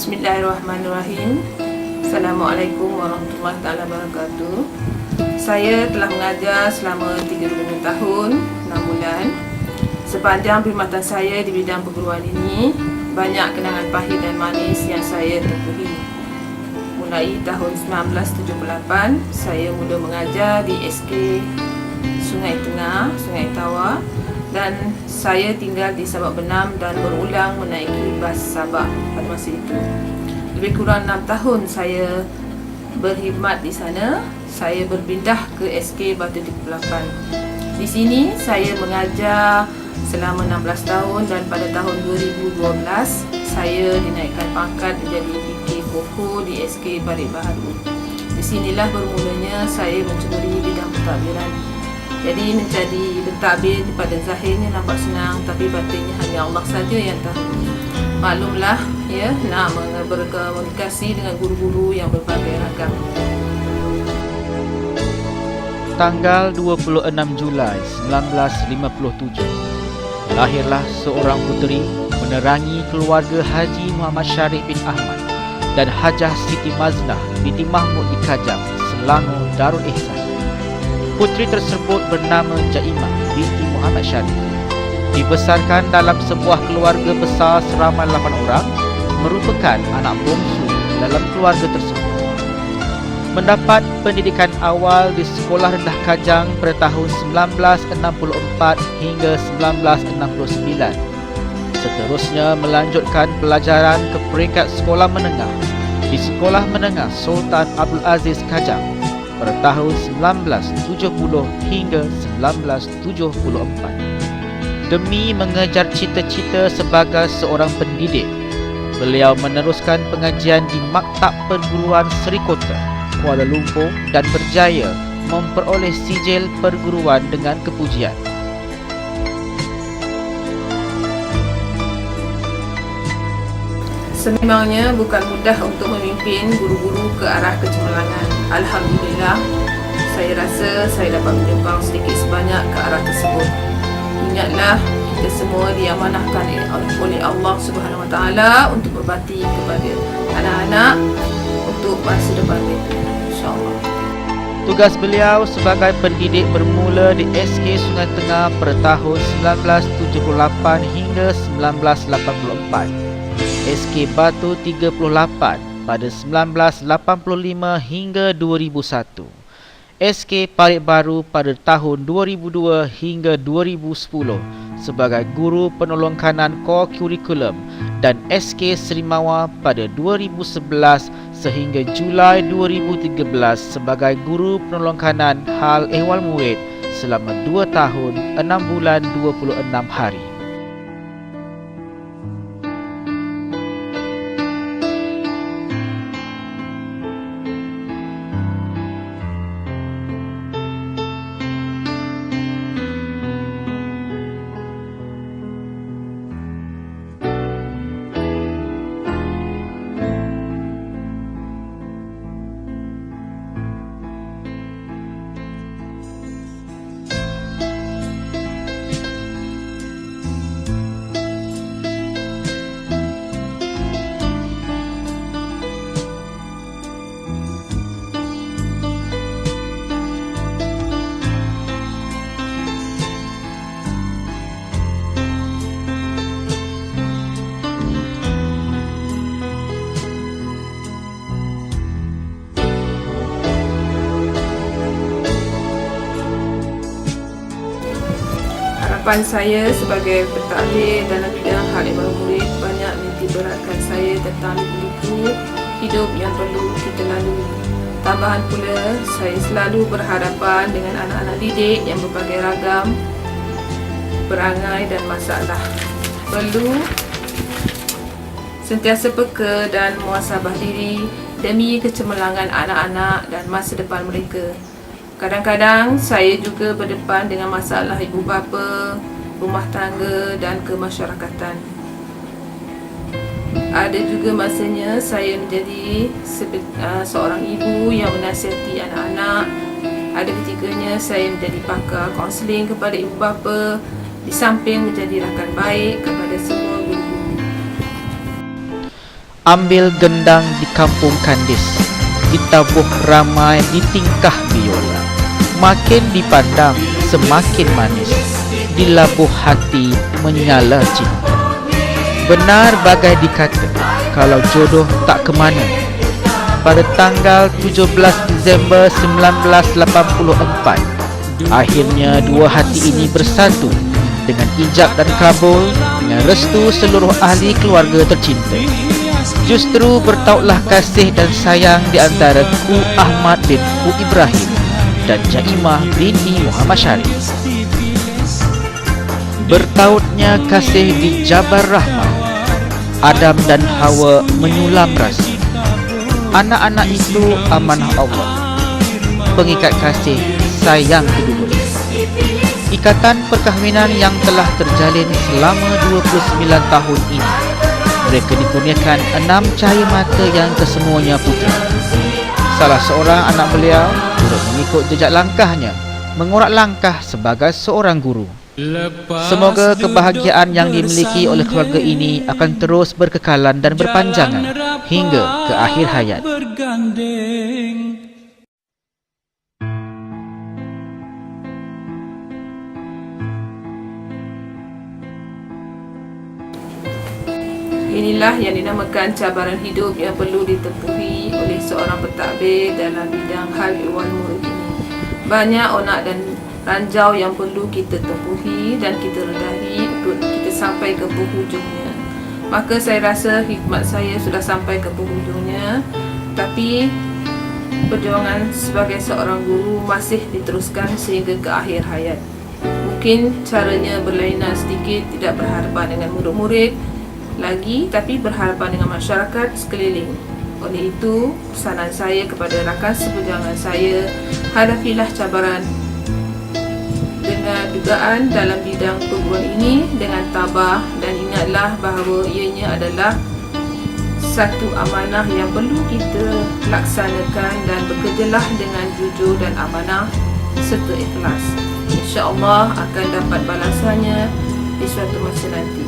Bismillahirrahmanirrahim. Assalamualaikum warahmatullahi wabarakatuh. Saya telah mengajar selama 35 tahun 6 bulan. Sepanjang perkhidmatan saya di bidang perguruan ini, banyak kenangan pahit dan manis yang saya tempuhi. Mulai tahun 1978, saya mula mengajar di SK Sungai Tengah, Sungai Tawar, dan saya tinggal di Sabak Benam dan berulang menaiki bas Sabak pada masa itu. Lebih kurang 6 tahun saya berkhidmat di sana. Saya berpindah ke SK Batu 38. Di sini saya mengajar selama 16 tahun dan pada tahun 2012 saya dinaikkan pangkat menjadi PK Koko di SK Parit Baharu. Di sinilah bermulanya saya menceburi bidang pentadbiran. Jadi menjadi pentadbir pada zahirnya nampak senang, tapi batinnya hanya Allah saja yang tahu. Maklumlah ya, nak berkomunikasi dengan guru-guru yang berbagai ragam. Tanggal 26 Julai 1957, lahirlah seorang puteri menerangi keluarga Haji Muhammad Syarif bin Ahmad dan Hajah Siti Maznah binti Mahmud di Kajang, Selangor, Darul Ihsan. Puteri tersebut bernama Jaimah binti Muhammad Syarif. Dibesarkan dalam sebuah keluarga besar seramai 8 orang, merupakan anak bongsu dalam keluarga tersebut. Mendapat pendidikan awal di Sekolah Rendah Kajang pada tahun 1964 hingga 1969. Seterusnya melanjutkan pelajaran ke peringkat sekolah menengah di Sekolah Menengah Sultan Abdul Aziz Kajang pada tahun 1970 hingga 1974. Demi mengejar cita-cita sebagai seorang pendidik, beliau meneruskan pengajian di Maktab Perguruan Serikota, Kuala Lumpur dan berjaya memperoleh sijil perguruan dengan kepujian. Sememangnya bukan mudah untuk memimpin guru-guru ke arah kecemerlangan. Alhamdulillah, saya rasa saya dapat menyumbang sedikit sebanyak ke arah tersebut. Ingatlah, kita semua diamanahkan oleh Allah Subhanahu Wa Taala untuk berbakti kepada anak-anak untuk masa depan mereka, insya-Allah. Tugas beliau sebagai pendidik bermula di SK Sungai Tengah pada tahun 1978 hingga 1984. SK Batu 38 pada 1985 hingga 2001. SK Parit Baru pada tahun 2002 hingga 2010 sebagai guru penolong kanan core curriculum dan SK Serimawa pada 2011 sehingga Julai 2013 sebagai guru penolong kanan hal ehwal murid selama 2 tahun 6 bulan 26 hari. Harapan saya sebagai pentadbir dalam bidang hal ehwal murid banyak menitik beratkan saya tentang buku hidup yang perlu kita lalui. Tambahan pula, saya selalu berhadapan dengan anak-anak didik yang berbagai ragam perangai dan masalah. Perlu sentiasa peka dan muhasabah diri demi kecemerlangan anak-anak dan masa depan mereka. Kadang-kadang saya juga berdepan dengan masalah ibu bapa, rumah tangga dan kemasyarakatan. Ada juga masanya saya menjadi seorang ibu yang menasihati anak-anak. Ada ketiganya saya menjadi pakar kaunseling kepada ibu bapa, di samping menjadi rakan baik kepada semua guru-guru. ambil gendang di kampung Kandis, ditabuh ramai di tingkah biola. Makin dipandang semakin manis, di labuh hati menyala cinta. Benar bagai dikata, kalau jodoh tak kemana. Pada tanggal 17 Disember 1984, akhirnya dua hati ini bersatu dengan ijab dan kabul, dengan restu seluruh ahli keluarga tercinta. Justru bertautlah kasih dan sayang di antara Ku Ahmad bin Ku Ibrahim dan Jaimah binti Muhammad Syarif. Bertautnya kasih di Jabal Rahmah, Adam dan Hawa menyulam rasa. Anak-anak itu amanah Allah, pengikat kasih sayang kedua. Ikatan perkahwinan yang telah terjalin selama 29 tahun ini, mereka dikurniakan 6 cahaya mata yang kesemuanya putera. Salah seorang anak beliau turut mengikut jejak langkahnya, mengorak langkah sebagai seorang guru. Semoga kebahagiaan yang dimiliki oleh keluarga ini akan terus berkekalan dan berpanjangan hingga ke akhir hayat. Inilah yang dinamakan cabaran hidup yang perlu ditempuhi oleh seorang pentadbir dalam bidang hal ihwal murid ini. Banyak onak dan ranjau yang perlu kita tempuhi dan kita redahi untuk kita sampai ke penghujungnya. Maka saya rasa hikmat saya sudah sampai ke penghujungnya, tapi perjuangan sebagai seorang guru masih diteruskan sehingga ke akhir hayat. Mungkin caranya berlainan sedikit, tidak berhadapan dengan murid-murid lagi, tapi berhadapan dengan masyarakat sekeliling. Oleh itu, pesanan saya kepada rakan seperjuangan saya, hadapilah cabaran dengan dugaan dalam bidang perguruan ini dengan tabah, dan ingatlah bahawa ianya adalah satu amanah yang perlu kita laksanakan, dan bekerjalah dengan jujur dan amanah serta ikhlas. InsyaAllah akan dapat balasannya di suatu masa nanti.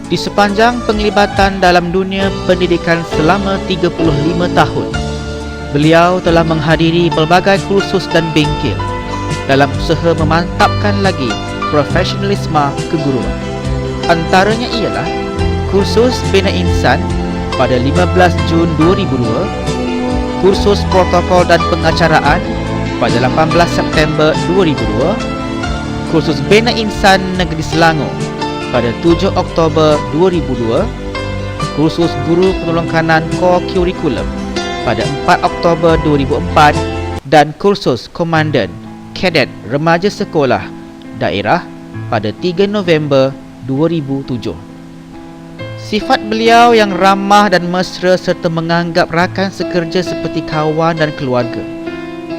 Di sepanjang penglibatan dalam dunia pendidikan selama 35 tahun, beliau telah menghadiri pelbagai kursus dan bengkel dalam usaha memantapkan lagi profesionalisme keguruan. Antaranya ialah kursus Bina Insan pada 15 Jun 2002, kursus Protokol dan Pengacaraan pada 18 September 2002, kursus Bina Insan Negeri Selangor pada 7 Oktober 2002, kursus Guru Penolong Kanan Core Curriculum pada 4 Oktober 2004 dan kursus Komandan Kadet Remaja Sekolah Daerah pada 3 November 2007. Sifat beliau yang ramah dan mesra serta menganggap rakan sekerja seperti kawan dan keluarga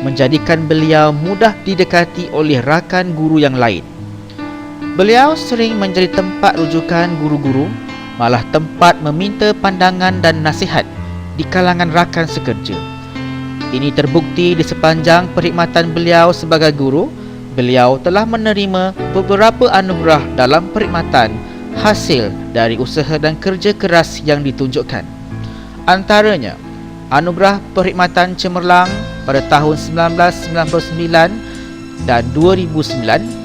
menjadikan beliau mudah didekati oleh rakan guru yang lain. Beliau sering menjadi tempat rujukan guru-guru, malah tempat meminta pandangan dan nasihat di kalangan rakan sekerja. Ini terbukti di sepanjang perkhidmatan beliau sebagai guru. Beliau telah menerima beberapa anugerah dalam perkhidmatan hasil dari usaha dan kerja keras yang ditunjukkan. Antaranya, anugerah perkhidmatan cemerlang pada tahun 1999 dan 2009,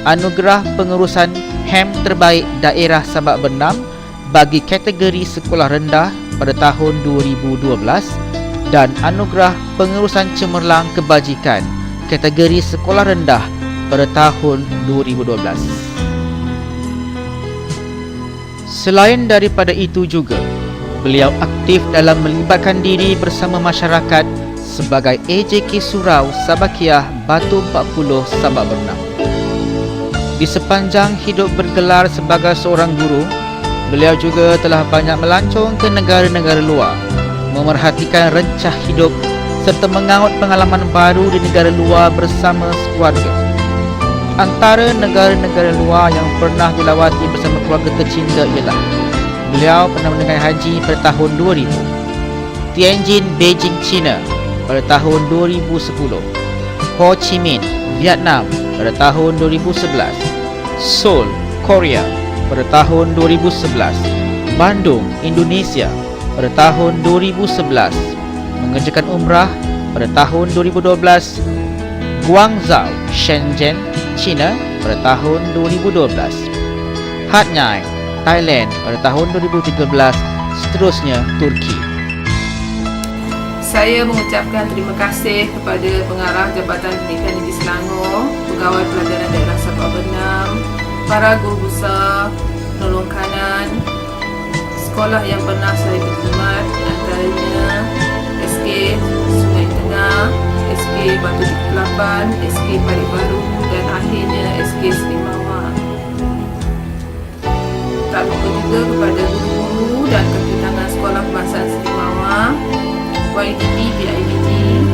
anugerah pengurusan HEM terbaik daerah Sabak Bernam bagi kategori sekolah rendah pada tahun 2012 dan anugerah pengurusan cemerlang kebajikan kategori sekolah rendah pada tahun 2012. Selain daripada itu juga, beliau aktif dalam melibatkan diri bersama masyarakat sebagai AJK Surau Sabakiah Batu 40 Sabak Bernam. Di sepanjang hidup bergelar sebagai seorang guru, beliau juga telah banyak melancong ke negara-negara luar, memerhatikan rencah hidup serta mengaut pengalaman baru di negara luar bersama keluarga. Antara negara-negara luar yang pernah dilawati bersama keluarga tercinta ialah beliau pernah menunaikan haji pada tahun 2000, Tianjin, Beijing, China pada tahun 2010, Ho Chi Minh, Vietnam pada tahun 2011, Seoul, Korea pada tahun 2011, Bandung, Indonesia pada tahun 2011, mengerjakan umrah pada tahun 2012, Guangzhou, Shenzhen, China pada tahun 2012, Hatay, Thailand pada tahun 2013, seterusnya Turki. Saya mengucapkan terima kasih kepada Pengarah Jabatan Pendidikan Negeri Selangor, Pegawai Pelajaran Daerah Sabah Bernam, para guru besar, penolong kanan, sekolah yang pernah saya berkhidmat, antaranya SK Sungai Tengah, SK Batu Kelapan, SK Parit Baru dan akhirnya SK Selimawa. Tak lupa juga kepada guru-guru dan kepitangan Sekolah Kebangsaan Selimawa, YDP PIBG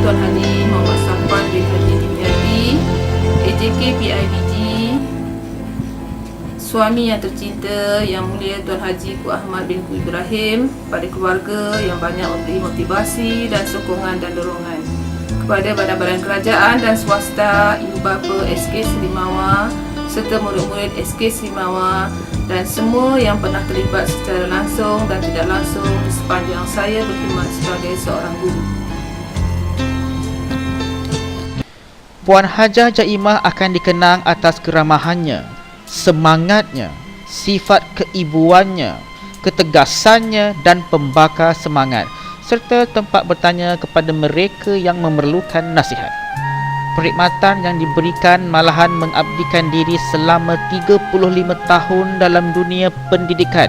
Tuan Haji Muhammad Safwan bin Haji Dimyati, AJK PIBG, suami yang tercinta Yang Mulia Tuan Haji Ku Ahmad bin Ku Ibrahim, pada keluarga yang banyak memberi motivasi dan sokongan dan dorongan, kepada badan-badan kerajaan dan swasta, ibu bapa SK Selimawa serta murid-murid SK Selimawa dan semua yang pernah terlibat secara langsung dan tidak langsung di sepanjang saya berkhidmat sebagai seorang guru. Puan Hajah Jaimah akan dikenang atas keramahannya, semangatnya, sifat keibuannya, ketegasannya dan pembakar semangat, serta tempat bertanya kepada mereka yang memerlukan nasihat. Perkhidmatan yang diberikan malahan mengabdikan diri selama 35 tahun dalam dunia pendidikan,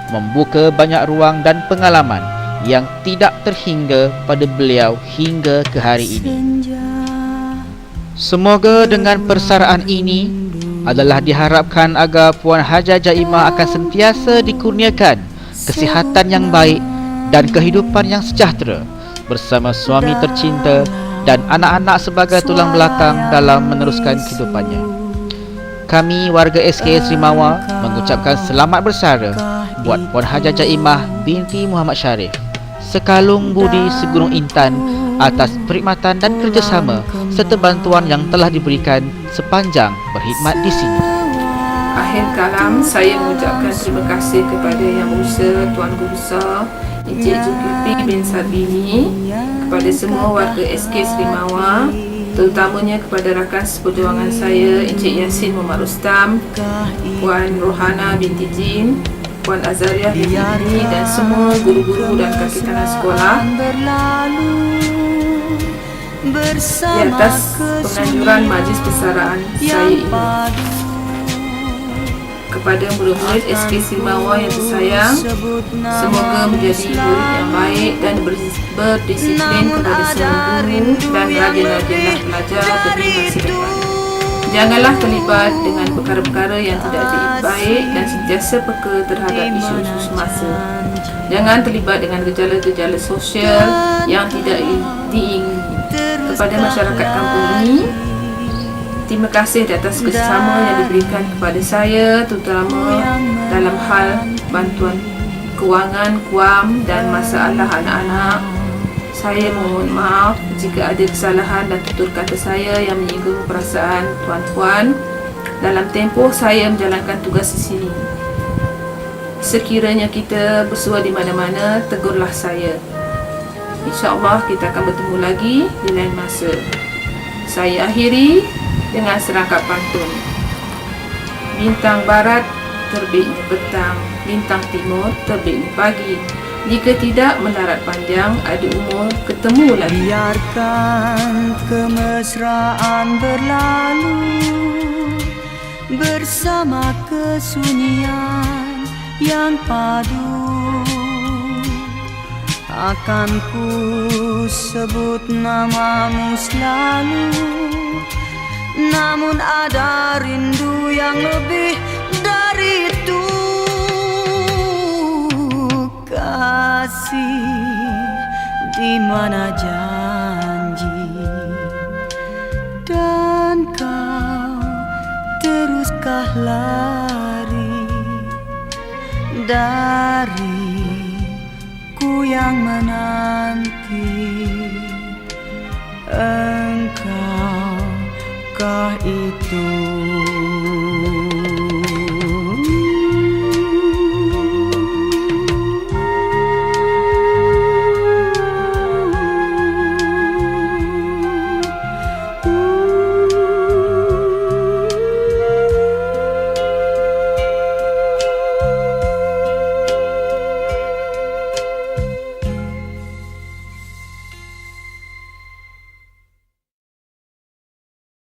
membuka banyak ruang dan pengalaman yang tidak terhingga pada beliau hingga ke hari ini. Semoga dengan persaraan ini adalah diharapkan agar Puan Hajah Jaimah akan sentiasa dikurniakan kesihatan yang baik dan kehidupan yang sejahtera bersama suami tercinta dan anak-anak sebagai tulang belakang dalam meneruskan kehidupannya. Kami warga SK Selimawa mengucapkan selamat bersara buat Puan Hajah Jaimah binti Muhammad Sharif, sekalung budi segunung intan atas perkhidmatan dan kerjasama serta bantuan yang telah diberikan sepanjang berkhidmat di sini. Akhir kalam, saya mengucapkan terima kasih kepada Yang Berusaha Tuan Guru Besar Encik Zulkifli bin Sabini, kepada semua warga SK Selimawa, terutamanya kepada rakan seperjuangan saya Encik Yasin Muhammad Rustam, Puan Rohana binti Jin, Puan Azariah binti Dini dan semua guru-guru dan kaki tangan sekolah di atas penganjuran majlis persaraan saya ini. Kepada murid-murid SK Selimawa yang tersayang, semoga menjadi murid yang baik dan berdisiplin kepada semua guru dan rajin-rajinlah belajar demi masa depan. Janganlah terlibat dengan perkara-perkara yang tidak baik dan sentiasa peka terhadap isu-isu semasa. Jangan terlibat dengan gejala-gejala sosial yang tidak diingini. Kepada masyarakat kampung ini, terima kasih di atas kerjasama yang diberikan kepada saya, terutama dalam hal bantuan kewangan, KUAM dan masalah anak-anak. Saya mohon maaf jika ada kesalahan dan tutur kata saya yang menyinggung perasaan tuan-puan dalam tempoh saya menjalankan tugas di sini. Sekiranya kita bersua di mana-mana, tegurlah saya. InsyaAllah kita akan bertemu lagi di lain masa. Saya akhiri dengan serangkap pantun. Bintang barat terbitnya petang, bintang timur terbitnya pagi. Jika tidak mendarat panjang, ada umur ketemu lagi. Biarkan kemesraan berlalu bersama kesunyian yang padu. Akan ku sebut namamu selalu, namun ada rindu yang lebih dari itu. Kasih, di mana janji, dan kau teruskah lari dariku yang menanti. Engkau Tahukah itu